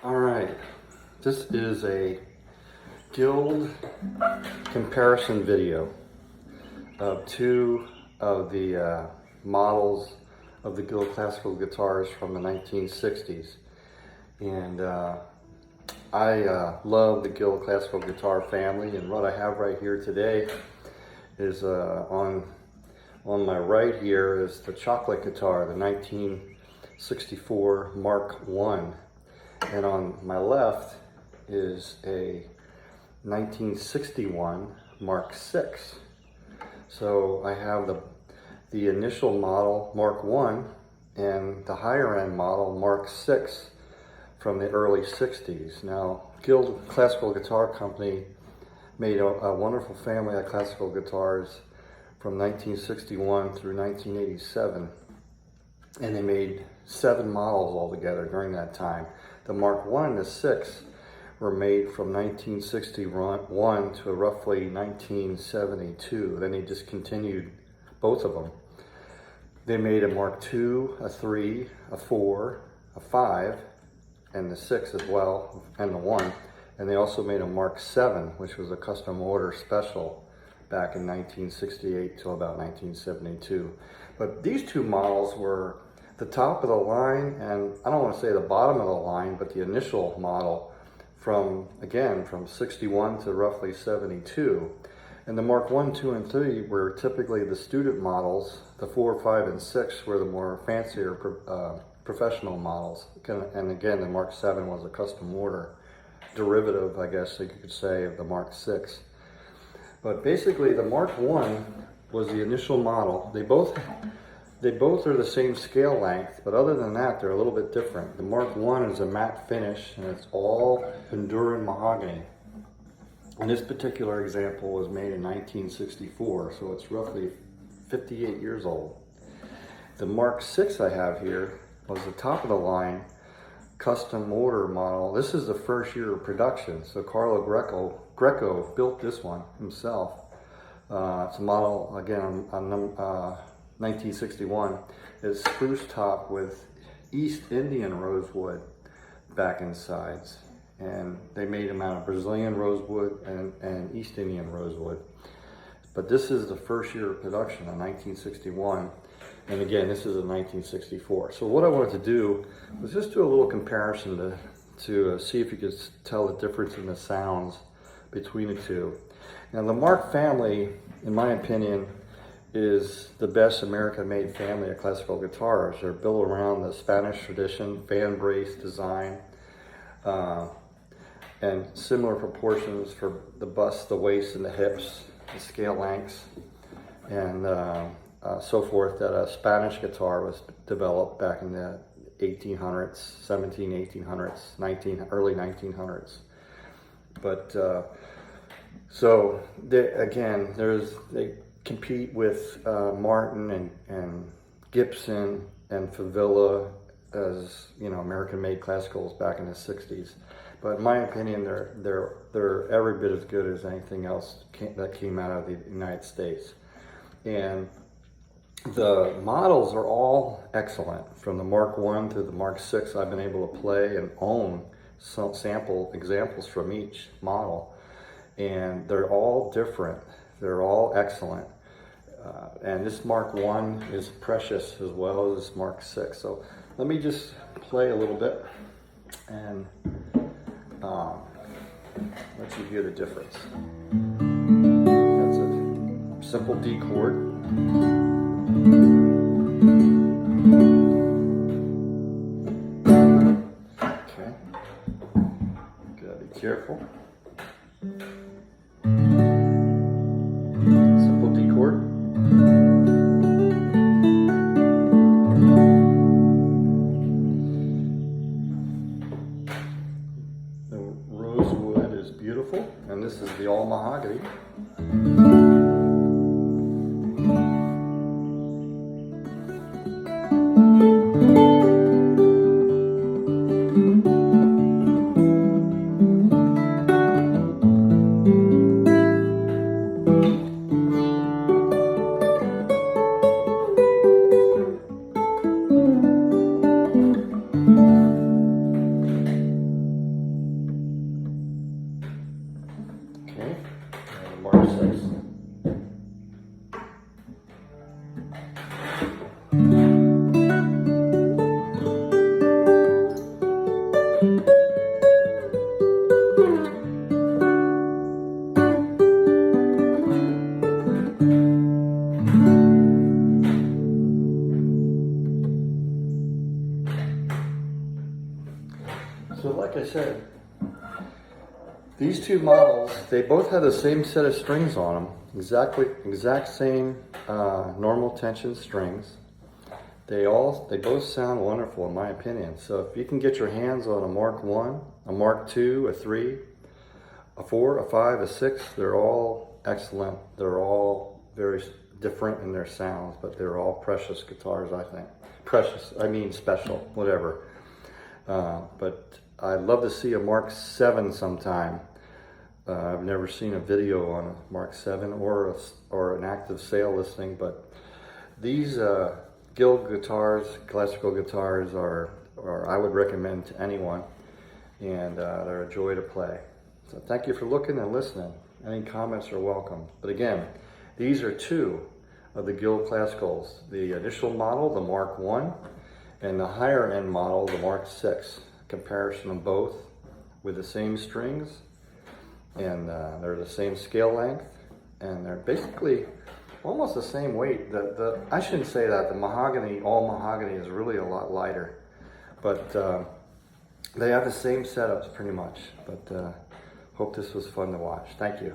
All right, this is a Guild comparison video of two of the models of the Guild classical guitars from the 1960s. And I love the Guild classical guitar family, and what I have right here today is on my right here is the chocolate guitar, the 1964 Mark I. And on my left is a 1961 Mark VI. So I have the initial model Mark I and the higher end model Mark VI from the early 60s. Now, Guild Classical Guitar Company made a wonderful family of classical guitars from 1961 through 1987. And they made 7 models altogether during that time. The Mark I and the VI were made from 1961 to roughly 1972. Then they discontinued both of them. They made a Mark II, a III, a IV, a V, and the VI as well, and the I. And they also made a Mark VII, which was a custom order special back in 1968 till about 1972. But these two models were the top of the line, and I don't want to say the bottom of the line, but the initial model from 61 to roughly 72. And the Mark I, II, and III were typically the student models. The 4, 5, and 6 were the more fancier professional models. And again, the Mark VII was a custom order derivative, I guess you could say, of the Mark VI. But basically, the Mark I was the initial model. They both are the same scale length, but other than that, they're a little bit different. The Mark I is a matte finish, and it's all Honduran mahogany. And this particular example was made in 1964, so it's roughly 58 years old. The Mark VI I have here was the top of the line custom order model. This is the first year of production, so Carlo Greco built this one himself. It's a model, again, on 1961. It's spruce top with East Indian rosewood back and sides. And they made them out of Brazilian rosewood and East Indian rosewood. But this is the first year of production in 1961. And again, this is in 1964. So what I wanted to do was just do a little comparison to see if you could tell the difference in the sounds between the two. Now, the Mark family, in my opinion, is the best American-made family of classical guitars. They're built around the Spanish tradition, fan brace design, and similar proportions for the bust, the waist, and the hips, the scale lengths, and so forth. That a Spanish guitar was developed back in the 1800s, 1800s, early 1900s. But so they compete with Martin and Gibson and Favilla as, you know, American-made classicals back in the 60s. But in my opinion, they're every bit as good as anything else that came out of the United States. And the models are all excellent. From the Mark I to the Mark VI, I've been able to play and own some sample examples from each model. And they're all different. They're all excellent. And this Mark I is precious as well as this Mark VI. So let me just play a little bit and let you hear the difference. That's a simple D chord. Okay, gotta be careful. Simple D chord. The rosewood is beautiful, and this is the all mahogany. So like I said, these two models, they both have the same set of strings on them. Exact same normal tension strings. They both sound wonderful in my opinion. So if you can get your hands on a Mark 1, a Mark 2, a 3, a 4, a 5, a 6, they're all excellent. They're all very different in their sounds, but they're all precious guitars, I think. Precious, I mean special, whatever. But I'd love to see a Mark 7 sometime. I've never seen a video on a Mark 7 or an active sale listing, but these Guild guitars, classical guitars, are I would recommend to anyone, and they're a joy to play. So thank you for looking and listening. Any comments are welcome. But again, these are two of the Guild Classicals. The initial model, the Mark 1, and the higher end model, the Mark 6. Comparison of both with the same strings, and they're the same scale length, and they're basically almost the same weight. I shouldn't say that. The mahogany, all mahogany, is really a lot lighter, but they have the same setups pretty much. But hope this was fun to watch. Thank you.